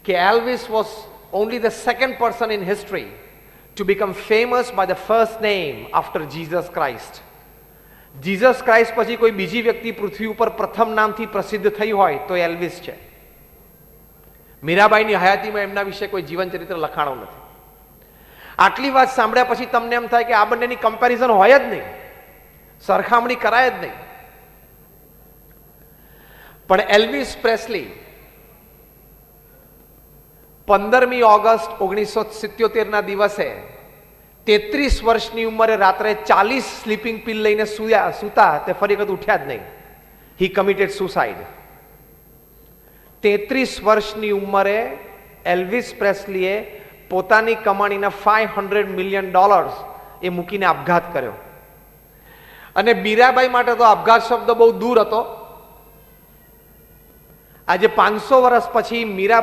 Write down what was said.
કે Elvis was only the second person in history to become famous by the first name after Jesus Christ. Jesus Christ પછી કોઈ બીજી વ્યક્તિ પૃથ્વી ઉપર પ્રથમ નામથી પ્રસિદ્ધ થઈ હોય તો એલ્વિસ છે. મીરાબાઈની હયાતીમાં એમના વિશે કોઈ જીવન ચરિત્ર લખાણો નથી. આટલી વાત સાંભળ્યા પછી તમને એમ થાય કે આ બંનેની કમ્પેરિઝન હોય જ નહીં, સરખામણી કરાય જ નહીં. પણ એલ્વિસ પ્રેસ્લી 15મી ઓગસ્ટ 1977 ના દિવસે 33 વર્ષની ઉંમરે રાત્રે 40 સ્લીપિંગ પિલ લઈને સૂતા તે ફરી વખત ઉઠ્યા જ નહીં. હી કમિટેડ સુસાઇડ. 33 વર્ષની ઉંમરે એલ્વિસ પ્રેસ્લીએ પોતાની કમાણીના $500 મિલિયન એ મૂકીને આપઘાત કર્યો. અને મીરાબાઈ માટે તો આપઘાત શબ્દ બહુ દૂર હતો. આજે 500 વર્ષ પછી મીરાબાઈ